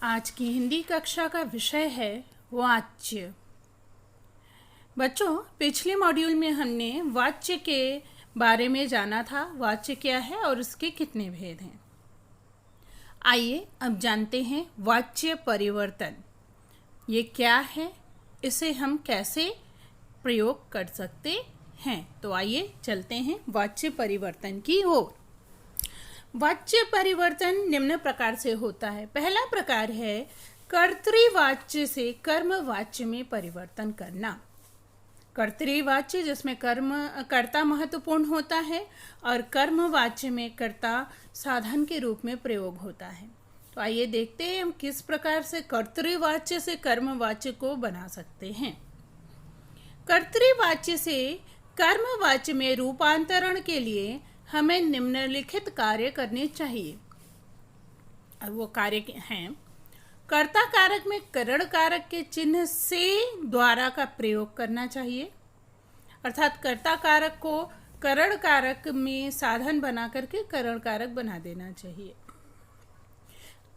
आज की हिंदी कक्षा का विषय है वाच्य। बच्चों, पिछले मॉड्यूल में हमने वाच्य के बारे में जाना था। वाच्य क्या है और उसके कितने भेद हैं। आइए अब जानते हैं वाच्य परिवर्तन। ये क्या है, इसे हम कैसे प्रयोग कर सकते हैं। तो आइए चलते हैं वाच्य परिवर्तन की ओर। वाच्य परिवर्तन निम्न प्रकार से होता है। पहला प्रकार है कर्तृवाच्य से कर्मवाच्य में परिवर्तन करना। कर्तृवाच्य जिसमें कर्ता महत्वपूर्ण होता है और कर्मवाच्य में कर्ता साधन के रूप में प्रयोग होता है। तो आइए देखते हैं हम किस प्रकार से कर्तृवाच्य से कर्मवाच्य को बना सकते हैं। कर्तृवाच्य से कर्मवाच्य में रूपांतरण के लिए हमें निम्नलिखित कार्य करने चाहिए। और वो कार्य हैं: कर्ता कारक में करण कारक के चिन्ह से द्वारा का प्रयोग करना चाहिए, अर्थात कर्ता कारक को करण कारक में साधन बना करके करण कारक बना देना चाहिए।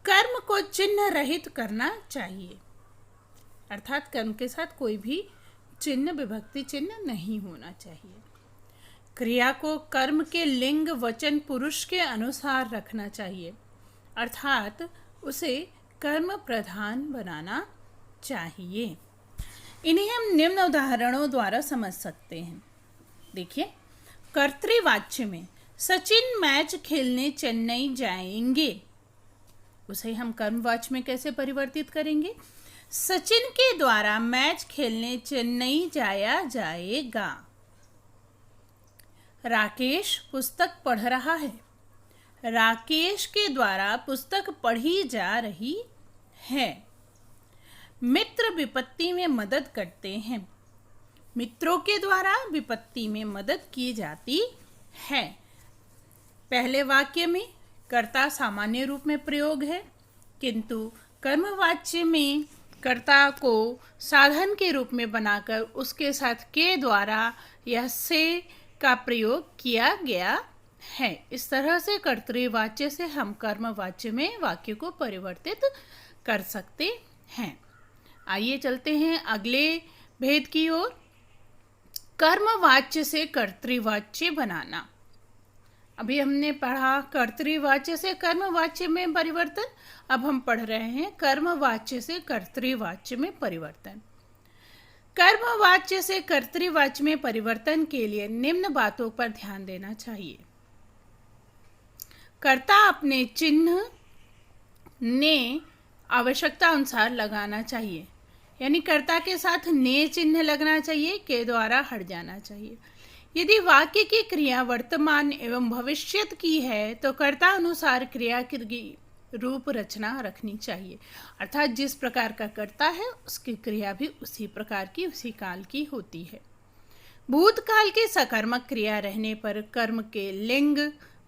कर्म को चिन्ह रहित करना चाहिए, अर्थात कर्म के साथ कोई भी चिन्ह विभक्ति चिन्ह नहीं होना चाहिए। क्रिया को कर्म के लिंग वचन पुरुष के अनुसार रखना चाहिए, अर्थात उसे कर्म प्रधान बनाना चाहिए। इन्हें हम निम्न उदाहरणों द्वारा समझ सकते हैं। देखिए, कर्तृवाच्य में सचिन मैच खेलने चेन्नई जाएंगे, उसे हम कर्मवाच्य में कैसे परिवर्तित करेंगे? सचिन के द्वारा मैच खेलने चेन्नई जाया जाएगा। राकेश पुस्तक पढ़ रहा है, राकेश के द्वारा पुस्तक पढ़ी जा रही है। मित्र विपत्ति में मदद करते हैं, मित्रों के द्वारा विपत्ति में मदद की जाती है। पहले वाक्य में कर्ता सामान्य रूप में प्रयोग है, किंतु कर्मवाच्य में कर्ता को साधन के रूप में बनाकर उसके साथ के द्वारा या से का प्रयोग किया गया है। इस तरह से कर्तृवाच्य से हम कर्मवाच्य में वाक्य को परिवर्तित कर सकते हैं। आइए चलते हैं अगले भेद की ओर। कर्मवाच्य से कर्तृवाच्य बनाना। अभी हमने पढ़ा कर्तृवाच्य से कर्मवाच्य में परिवर्तन, अब हम पढ़ रहे हैं कर्मवाच्य से कर्तृवाच्य में परिवर्तन। कर्मवाच्य से कर्तृवाच्य में परिवर्तन के लिए निम्न बातों पर ध्यान देना चाहिए। कर्ता अपने चिन्ह ने आवश्यकता अनुसार लगाना चाहिए, यानी कर्ता के साथ ने चिन्ह लगना चाहिए, के द्वारा हट जाना चाहिए। यदि वाक्य की क्रिया वर्तमान एवं भविष्यत की है तो कर्ता अनुसार क्रिया की रूप रचना रखनी चाहिए, अर्थात जिस प्रकार का कर्ता है उसकी क्रिया भी उसी प्रकार की उसी काल की होती है। भूतकाल की सकर्मक क्रिया रहने पर कर्म के लिंग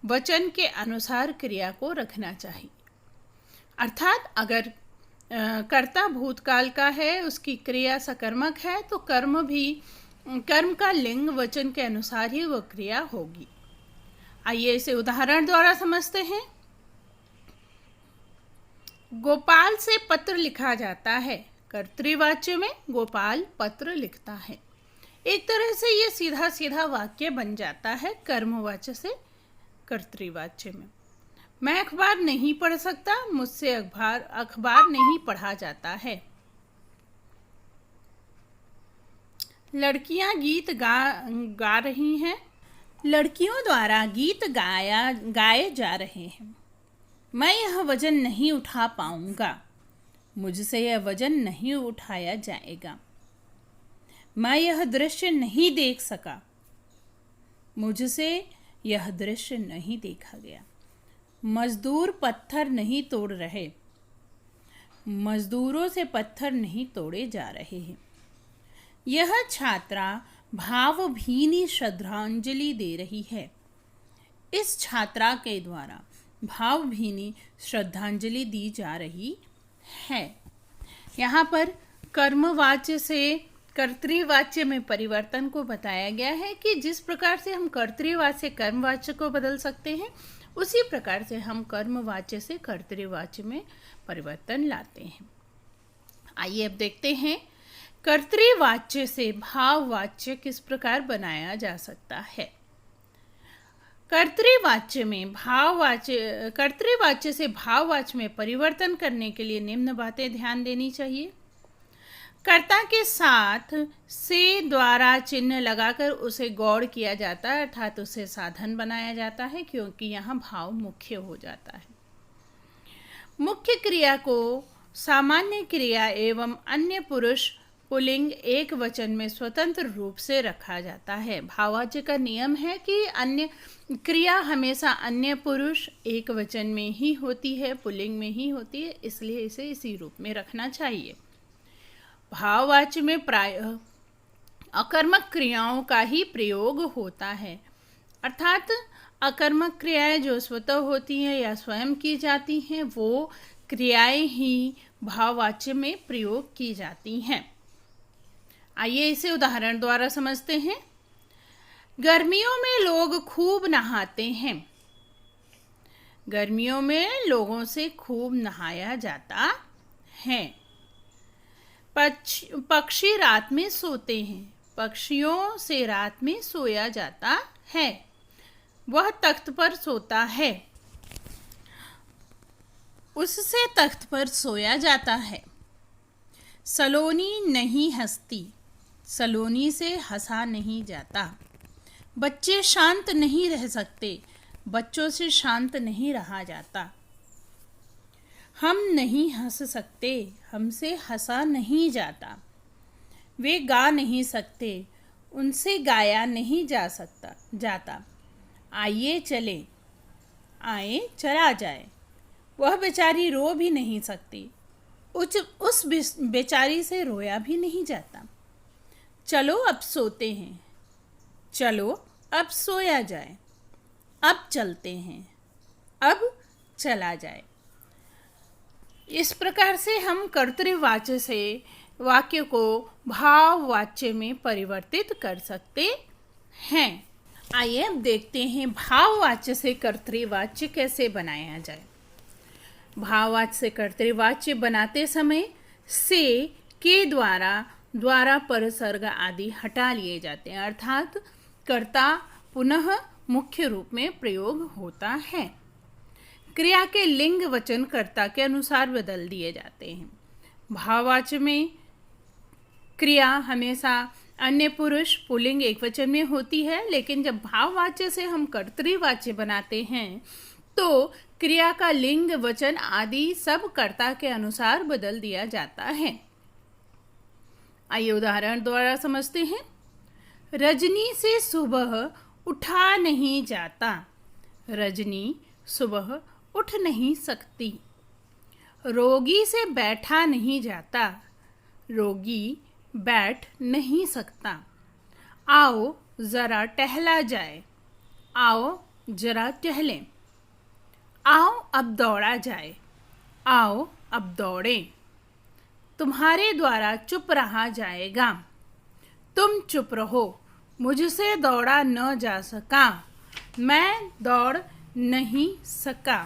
वचन के अनुसार क्रिया को रखना चाहिए, अर्थात अगर कर्ता भूतकाल का है, उसकी क्रिया सकर्मक है, तो कर्म का लिंग वचन के अनुसार ही वो क्रिया होगी। आइए इसे उदाहरण द्वारा समझते हैं। गोपाल से पत्र लिखा जाता है, कर्तृवाच्य में गोपाल पत्र लिखता है। एक तरह से ये सीधा सीधा वाक्य बन जाता है कर्मवाच्य से कर्तृवाच्य में। मैं अखबार नहीं पढ़ सकता, मुझसे अखबार नहीं पढ़ा जाता है। लड़कियां गीत गा रही हैं, लड़कियों द्वारा गीत गाए जा रहे हैं। मैं यह वजन नहीं उठा पाऊंगा, मुझसे यह वजन नहीं उठाया जाएगा। मैं यह दृश्य नहीं देख सका, मुझसे यह दृश्य नहीं देखा गया। मजदूर पत्थर नहीं तोड़ रहे, मजदूरों से पत्थर नहीं तोड़े जा रहे हैं। यह छात्रा भावभीनी श्रद्धांजलि दे रही है, इस छात्रा के द्वारा भावभीनी श्रद्धांजलि दी जा रही है। यहाँ पर कर्मवाच्य से कर्तृवाच्य में परिवर्तन को बताया गया है कि जिस प्रकार से हम कर्तृवाच्य से कर्मवाच्य को बदल सकते हैं, उसी प्रकार से हम कर्मवाच्य से कर्तृवाच्य में परिवर्तन लाते हैं। आइए अब देखते हैं कर्तृवाच्य से भाववाच्य किस प्रकार बनाया जा सकता है। कर्तृवाच्य से भाववाच्य में परिवर्तन करने के लिए निम्न बातें ध्यान देनी चाहिए। कर्ता के साथ से द्वारा चिन्ह लगाकर उसे गौड़ किया जाता है, अर्थात उसे साधन बनाया जाता है, क्योंकि यहाँ भाव मुख्य हो जाता है। मुख्य क्रिया को सामान्य क्रिया एवं अन्य पुरुष पुल्लिंग एक वचन में स्वतंत्र रूप से रखा जाता है। भाववाच्य का नियम है कि अन्य क्रिया हमेशा अन्य पुरुष एक वचन में ही होती है, पुल्लिंग में ही होती है, इसलिए इसे इसी रूप में रखना चाहिए। भाववाच्य में प्रायः अकर्मक क्रियाओं का ही प्रयोग होता है, अर्थात अकर्मक क्रियाएं जो स्वतः होती हैं या स्वयं की जाती हैं, वो क्रियाएं ही भाववाच्य में प्रयोग की जाती हैं। आइए इसे उदाहरण द्वारा समझते हैं। गर्मियों में लोग खूब नहाते हैं। गर्मियों में लोगों से खूब नहाया जाता है। पक्षी रात में सोते हैं। पक्षियों से रात में सोया जाता है। वह तख्त पर सोता है। उससे तख्त पर सोया जाता है। सलोनी नहीं हंसती। सलोनी से हंसा नहीं जाता। बच्चे शांत नहीं रह सकते। बच्चों से शांत नहीं रहा जाता। हम नहीं हंस सकते। हमसे हंसा नहीं जाता। वे गा नहीं सकते। उनसे गाया नहीं जाता। आइए चले। आए चला जाए। वह बेचारी रो भी नहीं सकती। उस बेचारी से रोया भी नहीं जाता। चलो अब सोते हैं। चलो अब सोया जाए। अब चलते हैं। अब चला जाए। इस प्रकार से हम कर्तृवाच्य से वाक्य को भाववाच्य में परिवर्तित कर सकते हैं। आइए अब देखते हैं भाववाच्य से कर्तृवाच्य कैसे बनाया जाए। भाववाच्य से कर्तृवाच्य बनाते समय से के द्वारा परसर्ग आदि हटा लिए जाते हैं, अर्थात कर्ता पुनः मुख्य रूप में प्रयोग होता है। क्रिया के लिंग वचन कर्ता के अनुसार बदल दिए जाते हैं। भाववाच्य में क्रिया हमेशा अन्य पुरुष पुल्लिंग एक वचन में होती है, लेकिन जब भाववाच्य से हम कर्तृवाच्य बनाते हैं तो क्रिया का लिंग वचन आदि सब कर्ता के अनुसार बदल दिया जाता है। आइए उदाहरण द्वारा समझते हैं। रजनी से सुबह उठा नहीं जाता। रजनी सुबह उठ नहीं सकती। रोगी से बैठा नहीं जाता। रोगी बैठ नहीं सकता। आओ जरा टहला जाए। आओ जरा टहलें। आओ अब दौड़ा जाए। आओ अब दौड़ें। तुम्हारे द्वारा चुप रहा जाएगा। तुम चुप रहो। मुझसे दौड़ा न जा सका। मैं दौड़ नहीं सका।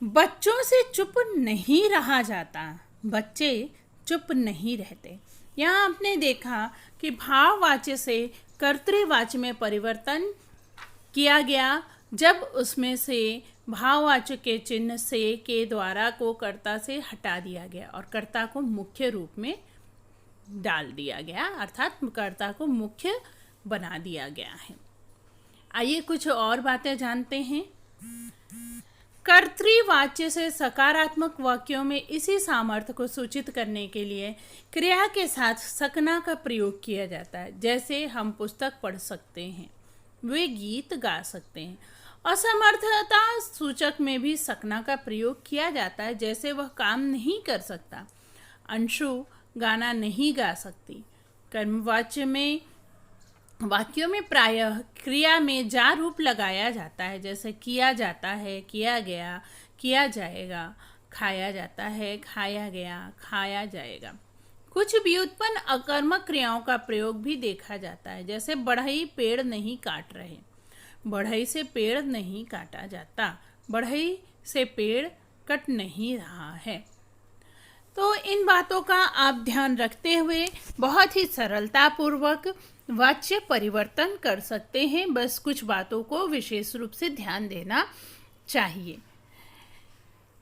बच्चों से चुप नहीं रहा जाता। बच्चे चुप नहीं रहते। यहाँ आपने देखा कि भाववाच्य से कर्तृवाच्य में परिवर्तन किया गया जब उसमें से भाववाच्य के चिन्ह से के द्वारा को कर्ता से हटा दिया गया और कर्ता को मुख्य रूप में डाल दिया गया, अर्थात कर्ता को मुख्य बना दिया गया है। आइए कुछ और बातें जानते हैं। कर्तृवाच्य से सकारात्मक वाक्यों में इसी सामर्थ्य को सूचित करने के लिए क्रिया के साथ सकना का प्रयोग किया जाता है। जैसे हम पुस्तक पढ़ सकते हैं, वे गीत गा सकते हैं। असमर्थता सूचक में भी सकना का प्रयोग किया जाता है, जैसे वह काम नहीं कर सकता। अंशु गाना नहीं गा सकती। कर्मवाच्य में वाक्यों में प्रायः क्रिया में जा रूप लगाया जाता है, जैसे किया जाता है, किया गया, किया जाएगा, खाया जाता है, खाया गया, खाया जाएगा। कुछ व्युत्पन्न अकर्मक क्रियाओं का प्रयोग भी देखा जाता है, जैसे बढ़ई पेड़ नहीं काट रहे। बढ़ई से पेड़ नहीं काटा जाता, बढ़ई से पेड़ कट नहीं रहा है। तो इन बातों का आप ध्यान रखते हुए बहुत ही सरलतापूर्वक वाच्य परिवर्तन कर सकते हैं। बस कुछ बातों को विशेष रूप से ध्यान देना चाहिए।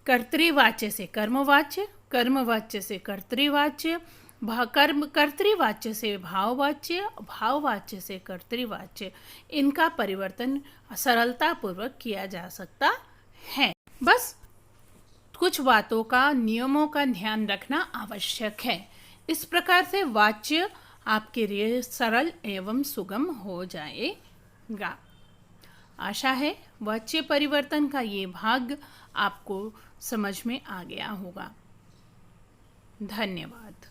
कर्तृवाच्य से कर्मवाच्य, कर्मवाच्य से कर्तृवाच्य, कर्तृवाच्य से भाववाच्य, भाववाच्य से कर्तृवाच्य, इनका परिवर्तन सरलतापूर्वक किया जा सकता है। बस कुछ बातों का, नियमों का ध्यान रखना आवश्यक है। इस प्रकार से वाच्य आपके लिए सरल एवं सुगम हो जाएगा। आशा है वाच्य परिवर्तन का ये भाग आपको समझ में आ गया होगा। धन्यवाद।